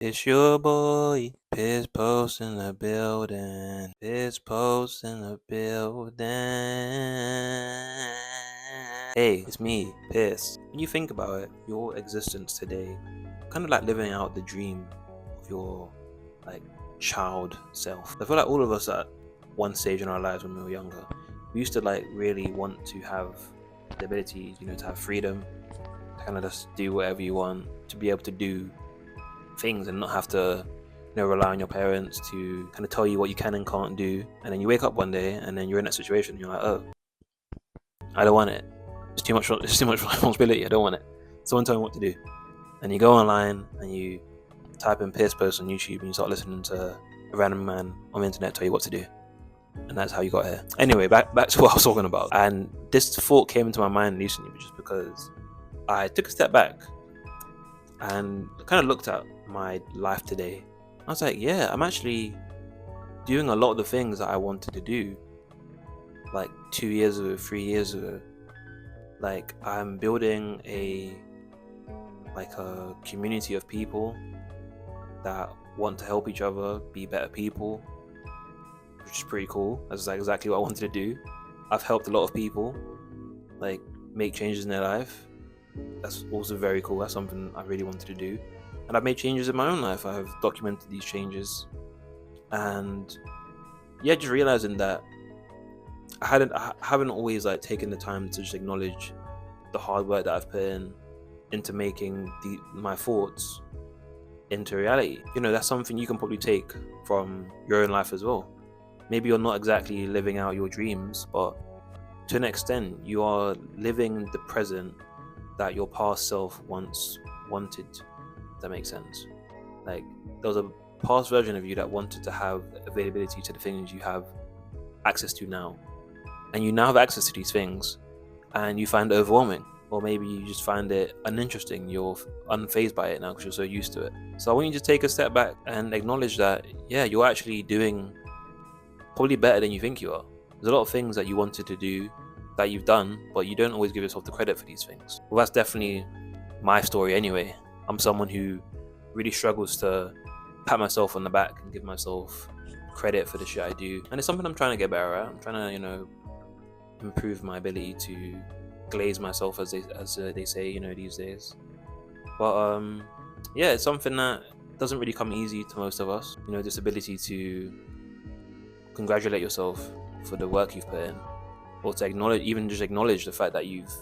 It's your boy, Piss Post in the building. Piss Post in the building. Hey, it's me, Piss. When you think about it, your existence today, kind of like living out the dream of your like child self. I feel like all of us at one stage in our lives when we were younger, we used to like really want to have the ability, to have freedom, to kind of just do whatever you want, to be able to do things and not have to rely on your parents to kind of tell you what you can and can't do. And then you wake up one day and then you're in that situation and you're like, oh, I don't want it. It's too much responsibility. I don't want it. Someone tell me what to do. And you go online and you type in Pierce post on YouTube and you start listening to a random man on the internet tell you what to do. And that's how you got here. Anyway, back to what I was talking about. And this thought came into my mind recently just because I took a step back and kind of looked at my life today. I was like, yeah, I'm actually doing a lot of the things that I wanted to do like 2 years ago, 3 years ago. Like, I'm building a community of people that want to help each other be better people, which is pretty cool. That's like exactly what I wanted to do. I've helped a lot of people like make changes in their life. That's also very cool. That's something I really wanted to do. And I've made changes in my own life. I've documented these changes. And yeah, just realizing that I haven't always like taken the time to just acknowledge the hard work that I've put into making my thoughts into reality. That's something you can probably take from your own life as well. Maybe you're not exactly living out your dreams, but to an extent, you are living the present that your past self once wanted. If that makes sense. Like, there was a past version of you that wanted to have availability to the things you have access to now, and you now have access to these things and you find it overwhelming, or maybe you just find it uninteresting. You're unfazed by it now because you're so used to it. So I want you to take a step back and acknowledge that, yeah, you're actually doing probably better than you think you are. There's a lot of things that you wanted to do that you've done, but you don't always give yourself the credit for these things. Well, that's definitely my story anyway. I'm someone who really struggles to pat myself on the back and give myself credit for the shit I do, and it's something I'm trying to get better at. I'm trying to improve my ability to glaze myself, as they say these days. But yeah, it's something that doesn't really come easy to most of us. This ability to congratulate yourself for the work you've put in, or to acknowledge the fact that you've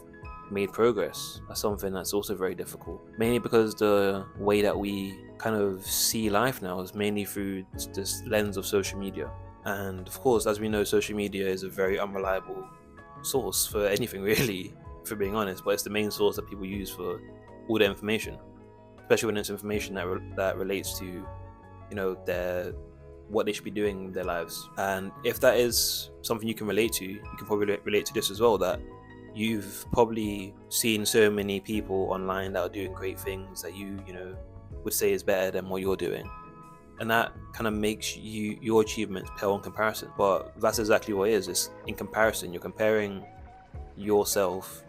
made progress. That's something that's also very difficult, mainly because the way that we kind of see life now is mainly through this lens of social media. And of course, as we know, social media is a very unreliable source for anything, really, for being honest, but it's the main source that people use for all their information, especially when it's information that relates to what they should be doing with their lives. And if that is something you can relate to, you can probably relate to this as well, that you've probably seen so many people online that are doing great things that you would say is better than what you're doing, and that kind of makes your achievements pale in comparison. But that's exactly what it is. It's in comparison. You're comparing yourself,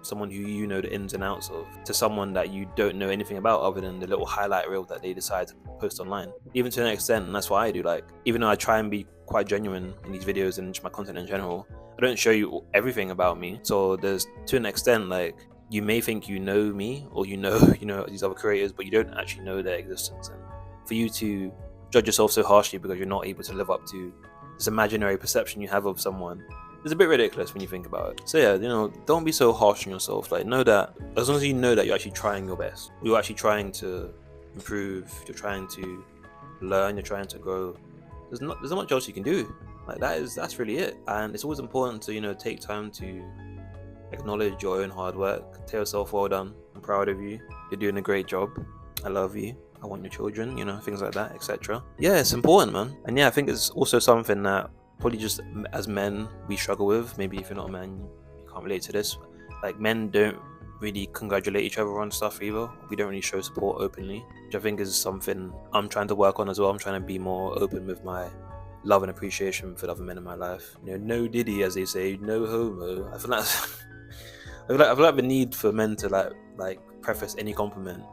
someone who the ins and outs of, to someone that you don't know anything about other than the little highlight reel that they decide to post online. Even to an extent, and that's what I do, like, even though I try and be quite genuine in these videos and just my content in general, I don't show you everything about me. So there's, to an extent, like, you may think you know me, or these other creators, but you don't actually know their existence. And for you to judge yourself so harshly because you're not able to live up to this imaginary perception you have of someone, it's a bit ridiculous when you think about it. So yeah, don't be so harsh on yourself. Like, know that as long as you know that you're actually trying your best, you're actually trying to improve, you're trying to learn, you're trying to grow, there's not much else you can do. Like, that's really it. And it's always important to take time to acknowledge your own hard work. Tell yourself, well done, I'm proud of you, you're doing a great job, I love you, I want your children, things like that, etc. Yeah, it's important, man. And yeah, I think it's also something that probably just as men we struggle with. Maybe if you're not a man, you can't relate to this. Like, men don't really congratulate each other on stuff either. We don't really show support openly, which I think is something I'm trying to work on as well. I'm trying to be more open with my love and appreciation for the other men in my life. No diddy, as they say, no homo. I feel like the need for men to like preface any compliment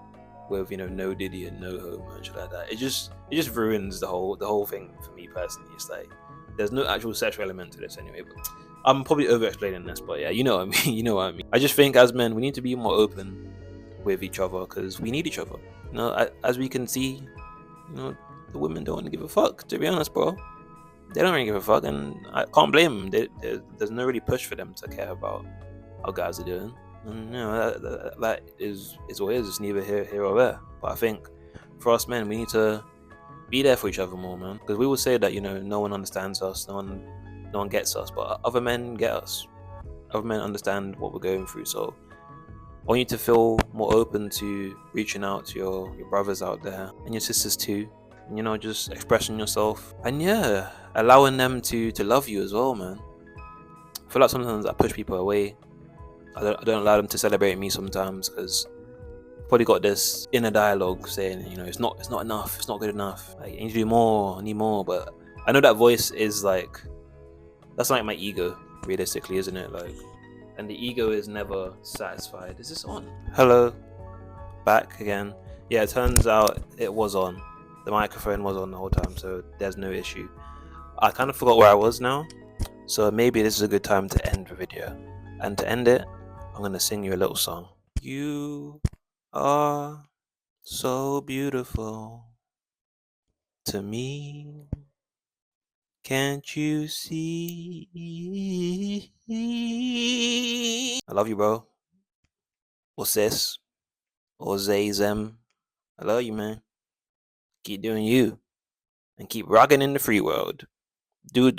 with no Diddy and no homo and shit like that. It just ruins the whole thing for me personally. It's like there's no actual sexual element to this anyway. But I'm probably over explaining this, but yeah, you know what I mean. You know what I mean. I just think as men we need to be more open with each other because we need each other. As we can see, the women don't give a fuck. To be honest, bro, they don't really give a fuck, and I can't blame them. There's no really push for them to care about how guys are doing. And that is what it is. It's neither here or there. But I think for us men, we need to be there for each other more, man. Because we will say that no one understands us, no one gets us, but other men get us. Other men understand what we're going through. So I want you to feel more open to reaching out to your brothers out there and your sisters too. And, just expressing yourself and allowing them to love you as well, man. I feel like sometimes I push people away. I don't allow them to celebrate me sometimes because I've probably got this inner dialogue saying, it's not enough, it's not good enough. Like, I need to do more, I need more. But I know that voice is like, that's like my ego, realistically, isn't it? Like, and the ego is never satisfied. Is this on? Hello, back again. Yeah, it turns out it was on. The microphone was on the whole time, so there's no issue. I kind of forgot where I was now, so maybe this is a good time to end the video. And to end it, I'm gonna sing you a little song. You are so beautiful to me. Can't you see? I love you, bro. Or sis. Or Zay Zem. I love you, man. Keep doing you. And keep rocking in the free world. Do.